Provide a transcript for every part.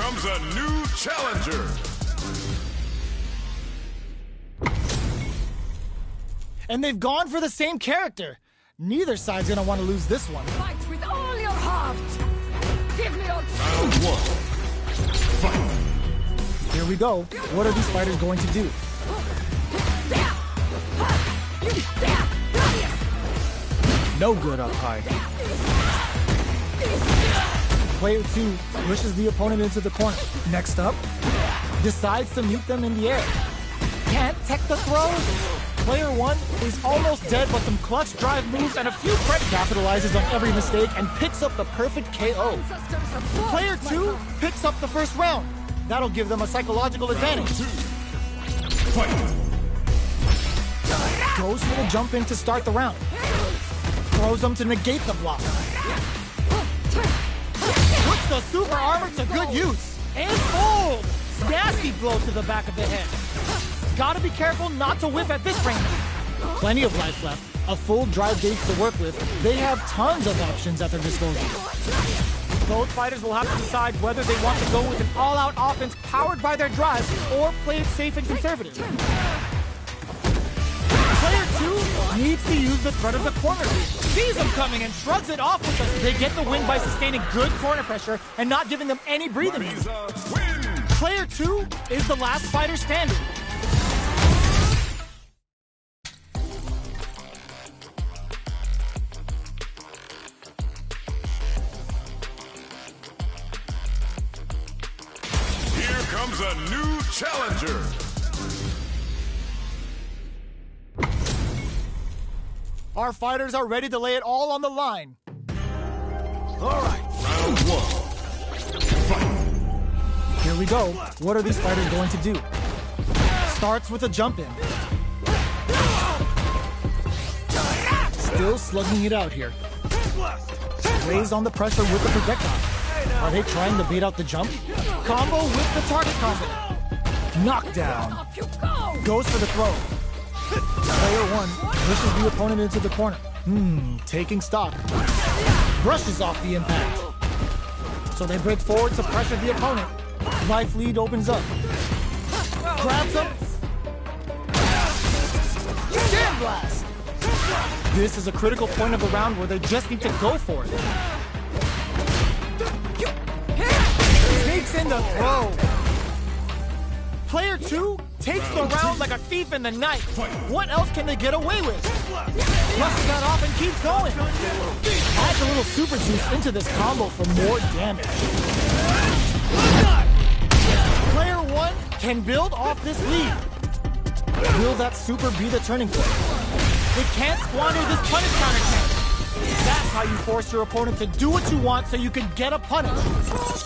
comes a new challenger. And they've gone for the same character. Neither side's gonna want to lose this one. Fight with all your heart. Give me your... Round one. Fight. Here we go. What are these fighters going to do? No good up high. Player 2 pushes the opponent into the corner. Next up, decides to meet them in the air. Can't tech the throw. Player 1 is almost dead, but some clutch drive moves and a few credit capitalizes on every mistake and picks up the perfect KO. Player 2 picks up the first round. That'll give them a psychological advantage. Fight. Goes for the jump in to start the round. Throws them to negate the block. Puts the super armor to good use. And fold! Nasty blow to the back of the head. Gotta be careful not to whiff at this range. Plenty of life left. A full drive gauge to work with. They have tons of options at their disposal. Both fighters will have to decide whether they want to go with an all-out offense powered by their drive or play it safe and conservative. Player 2 needs to use the threat of the corner. Sees him coming and shrugs it off with us. They get the win by sustaining good corner pressure and not giving them any breathing room. Player 2 is the last fighter standing. Here comes a new challenger. Our fighters are ready to lay it all on the line. All right. Round one. Fight. Here we go. What are these fighters going to do? Starts with a jump in. Still slugging it out here. Lays on the pressure with the projectile. Are they trying to bait out the jump? Combo with the target combo. Knockdown. Goes for the throw. Player 1 pushes the opponent into the corner. Taking stock. Brushes off the impact. So they break forward to pressure the opponent. Life lead opens up. Grabs him. Stand blast! This is a critical point of the round where they just need to go for it. Sneaks in the throw. Player 2 takes the round like a thief in the night. What else can they get away with? Brushes that off and keeps going. Adds a little super juice into this combo for more damage. Player 1 can build off this lead. Will that super be the turning point? They can't squander this punish counter attack. That's how you force your opponent to do what you want so you can get a punish.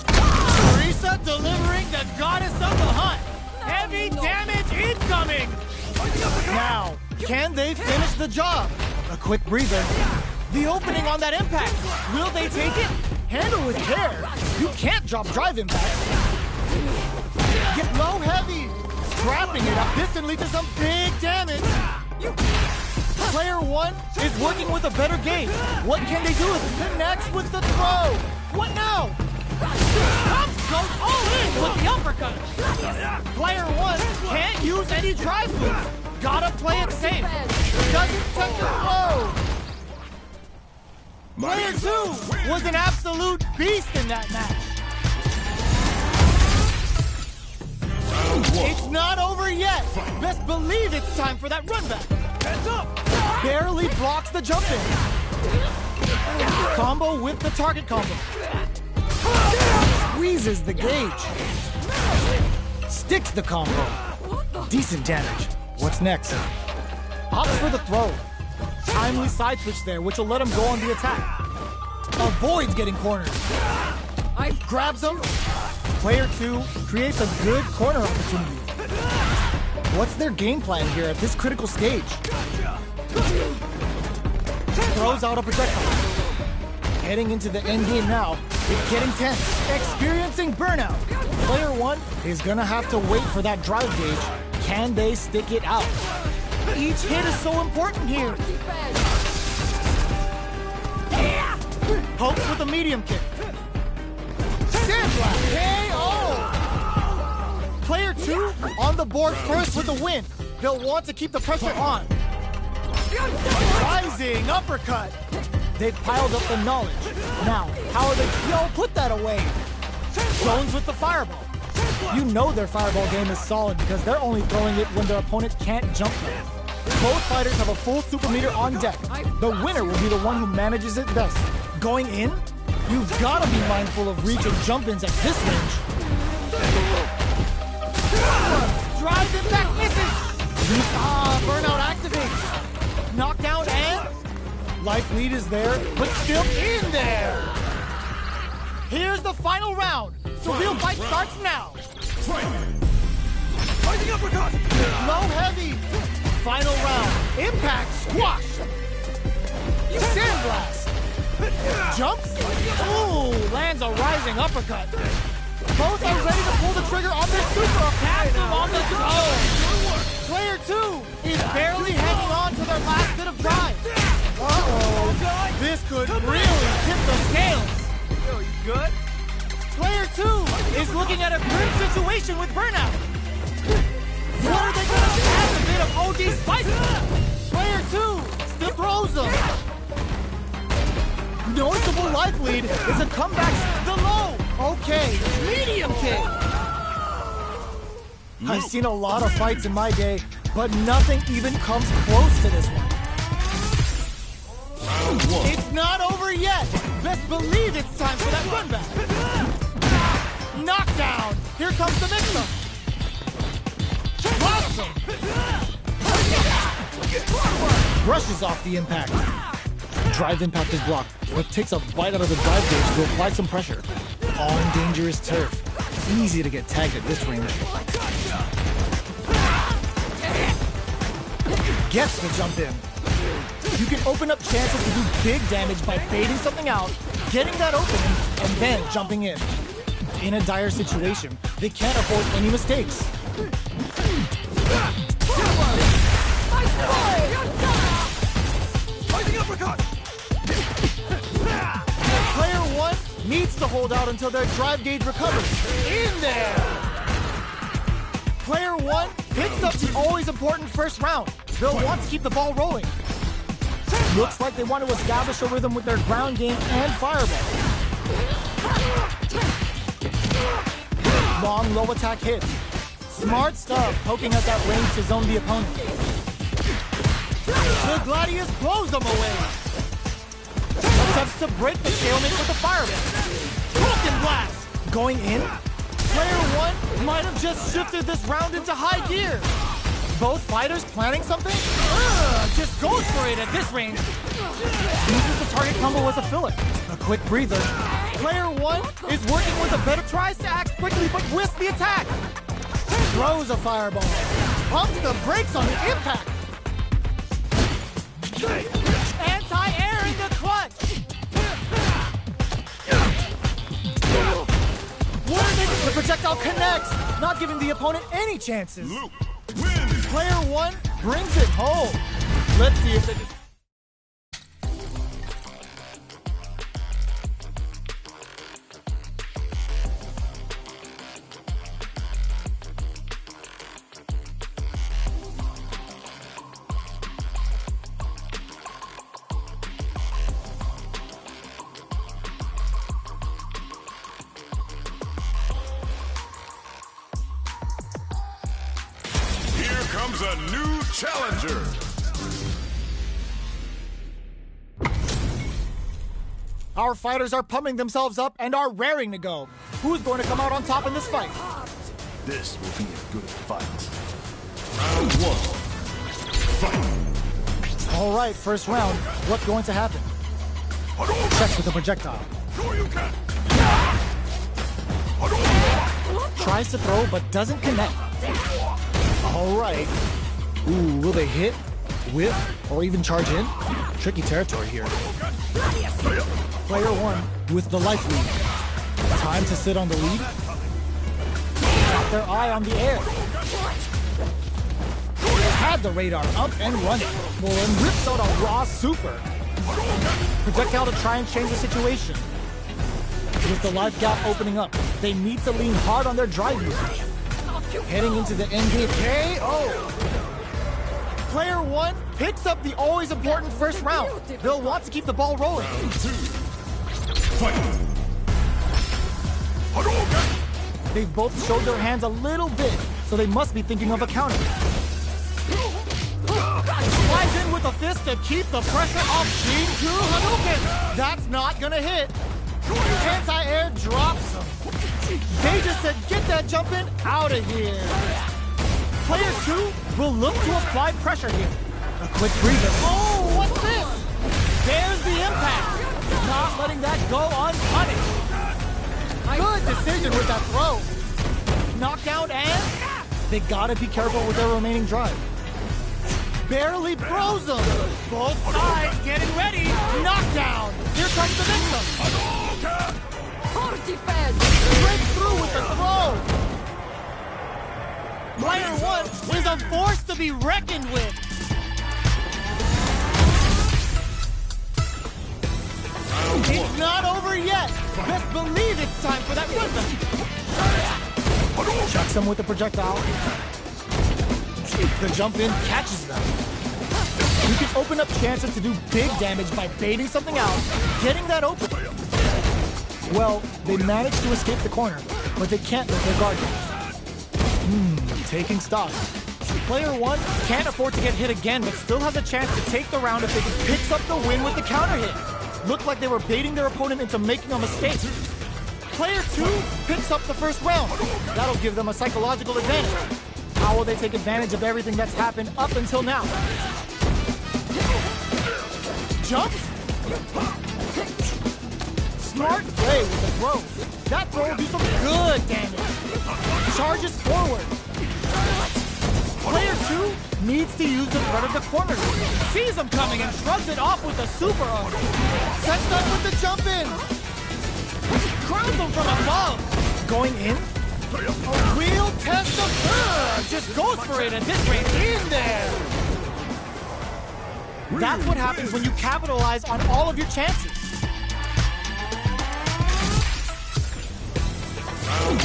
Teresa delivering the goddess of the hunt. Heavy damage incoming! Now, can they finish the job? A quick breather. The opening on that impact. Will they take it? Handle with care. You can't drop drive impact. Get low heavy. Scrapping it up distantly to some big damage. Player 1 is working with a better gauge. What can they do? Connects with the throw. What now? Goes all in with the uppercut. Player 1 can't use any drive moves. Gotta play it safe. Doesn't touch the throw. Player 2 was an absolute beast in that match. It's not over yet. Best believe it's time for that run back. Heads up. Barely blocks the jump in. Combo with the target combo. Squeezes the gauge. Sticks the combo. Decent damage. What's next? Opts for the throw. Timely side switch there, which will let him go on the attack. Avoids getting cornered. Grabs him. Player 2 creates a good corner opportunity. What's their game plan here at this critical stage? Throws out a projectile. Heading into the end game now. It's getting tense. Experiencing burnout. Player 1 is gonna have to wait for that drive gauge. Can they stick it out? Each hit is so important here. Pokes with a medium kick. Sandblast. KO! On the board first with the win. They'll want to keep the pressure on. Rising uppercut. They've piled up the knowledge. Now, how are they? Yo, put that away. Jones with the fireball. You know their fireball game is solid because they're only throwing it when their opponent can't jump them. Both fighters have a full super meter on deck. The winner will be the one who manages it best. Going in, you've got to be mindful of reach and jump-ins at this range. Drive impact misses! Burnout activates. Knockdown and life lead is there, but still in there. Here's the final round. The real fight starts now. Fighting uppercut! Low heavy. Final round. Impact squash. Sandblast. Jumps. Ooh, lands a rising uppercut. Both are ready to pull the trigger on their super passive on the go. Player 2 is barely hanging on to their last bit of drive. Uh-oh. This could really tip the scales. Yo, you good? Player 2 is looking at a grim situation with burnout. What are they going to add a bit of OD spice? Player 2 still throws them. Noticeable life lead is a comeback. The low. Okay, medium kick. I've seen a lot of fights in my day, but nothing even comes close to this one. Round 1. It's not over yet. Best believe it's time for that run back. Knockdown. Here comes the mix-up. Awesome. Brushes off the impact. Drive impact is blocked, but takes a bite out of the drive gauge to apply some pressure. On dangerous turf. Easy to get tagged at this range. Gets the jump in. You can open up chances to do big damage by baiting something out, getting that opening, and then jumping in. In a dire situation, they can't afford any mistakes. Fighting uppercut! Player 1 needs to hold out until their drive gauge recovers. In there! Player 1 picks up the always important first round. They'll want to keep the ball rolling. Looks like they want to establish a rhythm with their ground game and fireball. Long low attack hits. Smart stuff, poking at that range to zone the opponent. The Gladius blows them away. Attempts to break the stalemate with the fireball. Broken blast! Going in? Player 1 might have just shifted this round into high gear. Both fighters planning something? Just goes for it at this range. Uses the target combo as a filler. A quick breather. Player 1 is working with a better tries to act quickly but whisks the attack. Throws a fireball. Pumps the brakes on the impact. Anti-air in the clutch. The projectile connects, not giving the opponent any chances. Luke wins! Player 1 brings it home. Let's see if they can... Here comes a new challenger! Our fighters are pumping themselves up and are raring to go. Who's going to come out on top in this fight? This will be a good fight. Round 1. Fight! All right, first round. What's going to happen? Checks with the projectile. Tries to throw, but doesn't connect. All right. Ooh, will they hit, whip, or even charge in? Tricky territory here. Player 1 with the life lead. Time to sit on the lead. Got their eye on the air. Had the radar up and running. Well, and rips out a raw super. Projectile to try and change the situation. With the life gap opening up, they need to lean hard on their drive usage. Heading into the end game. KO! Player 1 picks up the always important first round. They'll want to keep the ball rolling. Round 2. Fight! Hadouken! They've both showed their hands a little bit, so they must be thinking of a counter. Slides in with a fist to keep the pressure off Shinku Hadouken. That's not gonna hit. Anti-air drops him. They just said, get that jump in out of here. Player 2 will look to apply pressure here. A quick breather. Oh, what's this? There's the impact. Not letting that go unpunished. Good decision with that throw. Knockdown and they gotta be careful with their remaining drive. Barely throws them. Both sides getting ready. Knockdown. Here comes the victim. For defense! Breaks through with the throw. Player 1 is a force to be reckoned with. It's not over yet. Best believe it's time for that rhythm. Chucks him with the projectile. The jump in catches them. You can open up chances to do big damage by baiting something out, getting that open. Well, they managed to escape the corner, but they can't let their guard down. Taking stock. Player 1 can't afford to get hit again, but still has a chance to take the round if they can pick up the win with the counter hit. Looked like they were baiting their opponent into making a mistake. Player 2 picks up the first round. That'll give them a psychological advantage. How will they take advantage of everything that's happened up until now? Jump? Smart play with the throw. That throw will do some good damage. Charges forward. Player 2 needs to use the threat of the corner. Sees him coming and shrugs it off with a super arm. Sets up with the jump in. Crowns him from above. Going in? A real test of just goes for it at this rate. In there. That's what happens when you capitalize on all of your chances.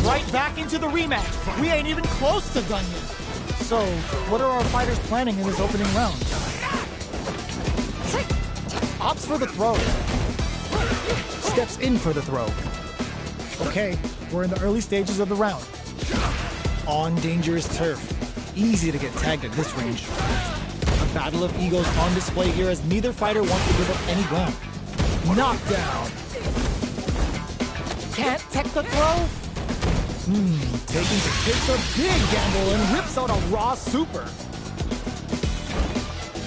Right back into the rematch. We ain't even close to done yet. So, what are our fighters planning in this opening round? Opts for the throw. Steps in for the throw. Okay, we're in the early stages of the round. On dangerous turf. Easy to get tagged at this range. A battle of egos on display here as neither fighter wants to give up any ground. Knockdown. Can't tech the throw? Taking takes a big gamble and rips out a raw super.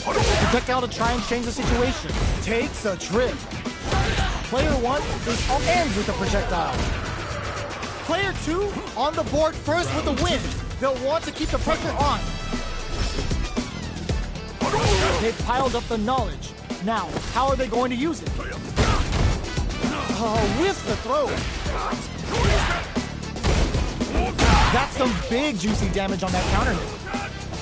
Projectile to try and change the situation. Takes a trip. Player 1 is on ends with the projectile. Player 2 on the board first with the win. They'll want to keep the pressure on. They've piled up the knowledge. Now, how are they going to use it? Oh, with the throw. That's some big juicy damage on that counter hit.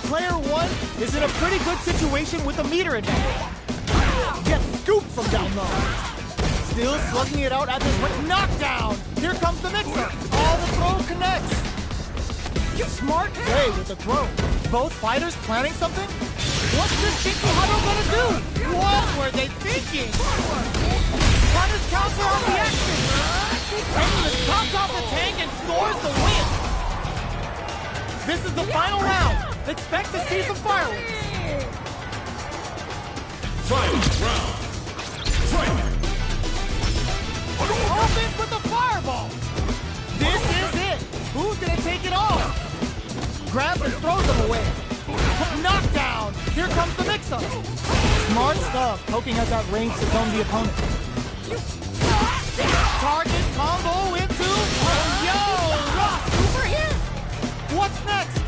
Player 1 is in a pretty good situation with a meter advantage. Gets scooped from down low. Still slugging it out at this point. Knockdown! Here comes the mix-up. All the throw connects. Smart play with the throw. Both fighters planning something? What's this Shinku Hado gonna do? What were they thinking? Punish counter on the action. Reymus chops off the tank and scores the win. This is the final round. Expect to see some fireworks. Final round. Fight! Open with the fireball. This is it. Who's gonna take it off? Grabs and throws him away. Knockdown. Here comes the mix-up. Smart stuff, poking at that range to zone the opponent. Target combo into raw super hit. What's next?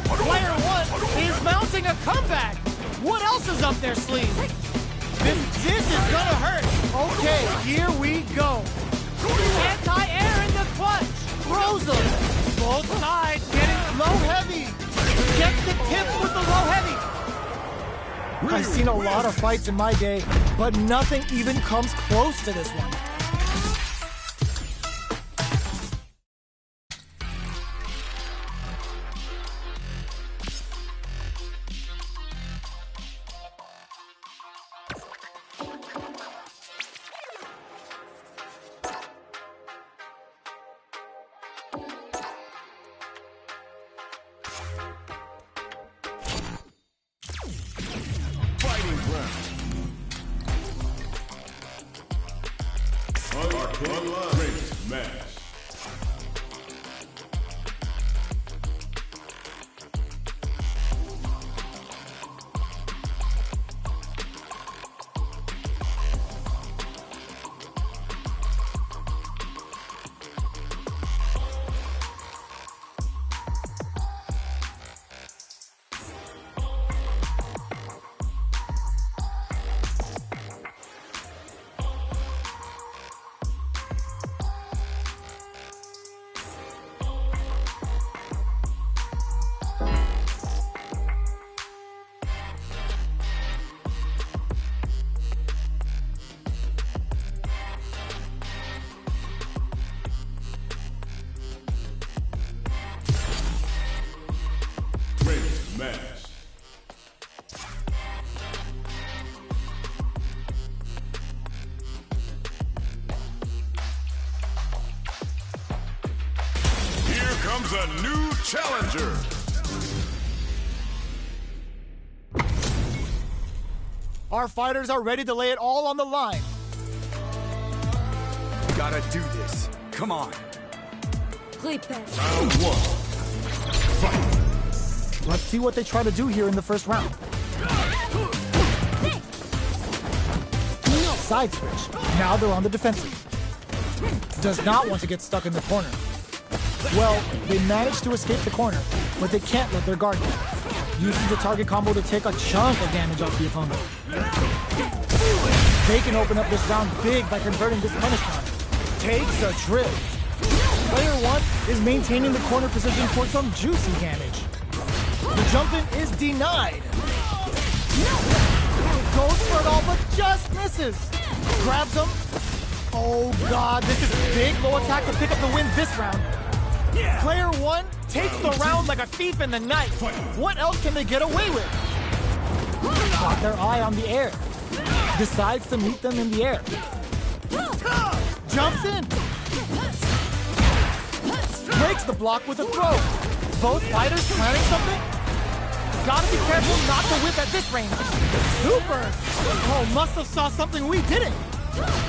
Player 1 is mounting a comeback. What else is up their sleeve? This is gonna hurt. Okay, here we go. Anti-air in the clutch. Throws them. Both sides getting low heavy. Gets the tip with the low heavy. I've seen a lot of fights in my day, but nothing even comes close to this one. match. Match. Here comes a new challenger. Our fighters are ready to lay it all on the line. Gotta do this. Come on. Prepare. Round one. Fight. Let's see what they try to do here in the first round. Side switch. Now they're on the defensive. Does not want to get stuck in the corner. Well, they managed to escape the corner, but they can't let their guard down. Uses the target combo to take a chunk of damage off the opponent. They can open up this round big by converting this punish counter. Takes a trip. Player one is maintaining the corner position for some juicy damage. The jump-in is denied. Goes for it all, but just misses. Grabs him. Oh God, this is big low attack to pick up the win this round. Player one takes the round like a thief in the night. What else can they get away with? Got their eye on the air. Decides to meet them in the air. Jumps in. Breaks the block with a throw. Both fighters planning something? Gotta be careful not to whip at this range. Super! Oh, must have saw something we didn't.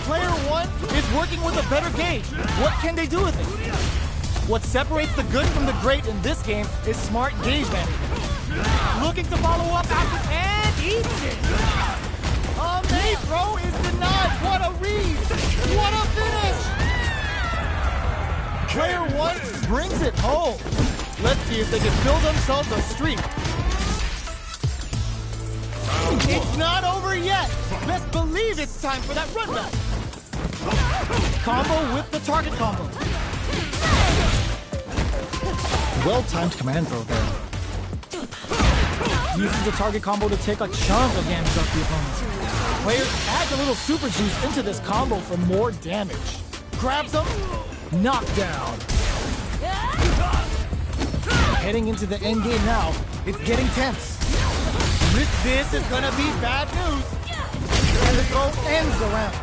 Player one is working with a better gauge. What can they do with it? What separates the good from the great in this game is smart gauge management. Looking to follow up after and eats it. A May throw is denied. What a read! What a finish! Player one brings it home. Let's see if they can build themselves a streak. It's not over yet. Best believe it's time for that run back. Combo with the target combo. Well-timed command throw there. Uses the target combo to take a chunk of damage off the opponent. Player adds a little super juice into this combo for more damage. Grabs him. Knockdown. Heading into the end game now. It's getting tense. This is gonna be bad news. And the throw ends the round.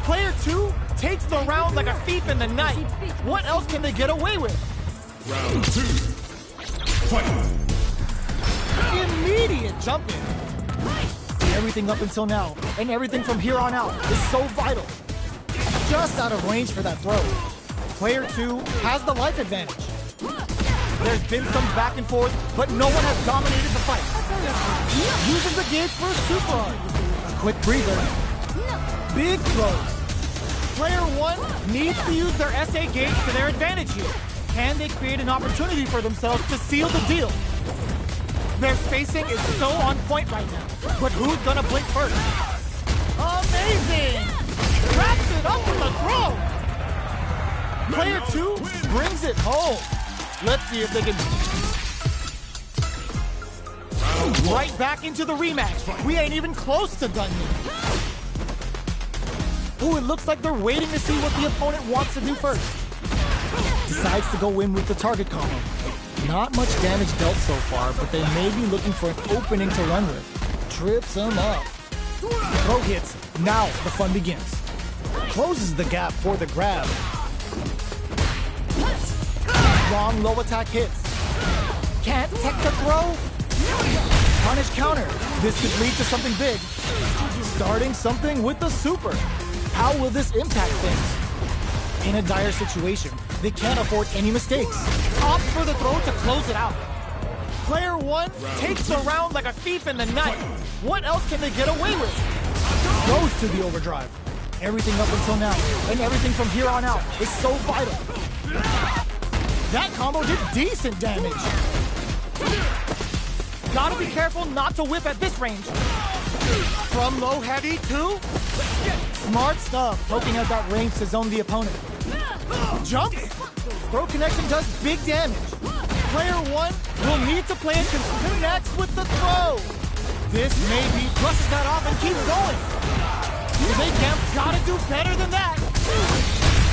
Player two takes the round like a thief in the night. What else can they get away with? Round two. Fight. Immediate jump in. Everything up until now, and everything from here on out, is so vital. Just out of range for that throw. Player two has the life advantage. There's been some back and forth, but no one has dominated the fight. Uses the gauge for a super art. A quick breather. Big throws. Player one needs to use their SA gauge to their advantage here. Can they create an opportunity for themselves to seal the deal? Their spacing is so on point right now, but who's gonna blink first? Amazing! Wraps it up with a throw! Player two brings it home. Let's see if they can... Right back into the rematch. We ain't even close to done yet. Ooh, it looks like they're waiting to see what the opponent wants to do first. Decides to go in with the target combo. Not much damage dealt so far, but they may be looking for an opening to run with. Trips him up. Throw hits. Now the fun begins. Closes the gap for the grab. Strong low attack hits. Can't tech the throw. Punish counter. This could lead to something big. Starting something with the super. How will this impact things? in a dire situation. They can't afford any mistakes. Opt for the throw to close it out. Player 1 takes the round like a thief in the night. What else can they get away with? Goes to the overdrive. Everything up until now, and everything from here on out, is so vital. That combo did decent damage. Gotta be careful not to whip at this range. From low heavy to... Smart stuff, poking out that range to zone the opponent. Jump! Throw connection does big damage. Player 1 will need to play and connects with the throw. This may be brushes that off and keeps going. They gotta do better than that.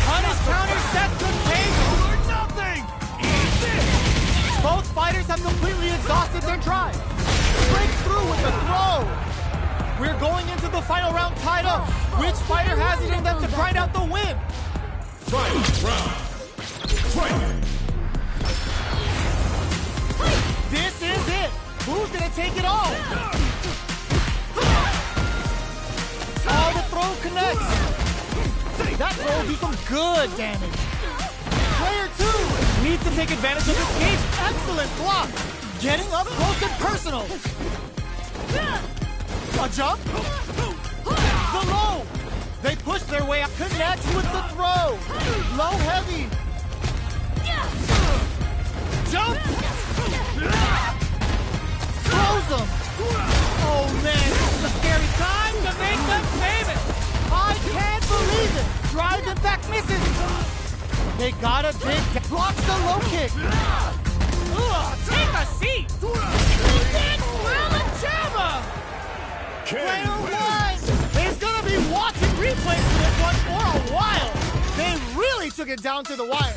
Punish counter sets the pace or nothing. Both fighters have completely exhausted their drive. Break through with the throw. We're going into the final round tied up. Which fighter has it in them to grind out the win? Final round. Fight! This is it. Who's gonna take it all? Oh, the throw connects. That throw will do some good damage. Player 2 needs to take advantage of this cage. Excellent block. Getting up close and personal. A jump. The low. They push their way up. Connects with the throw. Low heavy. Jump. Throws them. Oh man, this is a scary time to make them famous. I can't believe it. Drive in fact misses. They got a big blocks the low kick. Take a seat. Big Jammer. Player 1 is gonna be watching replays for this one for a while. They really took it down to the wire.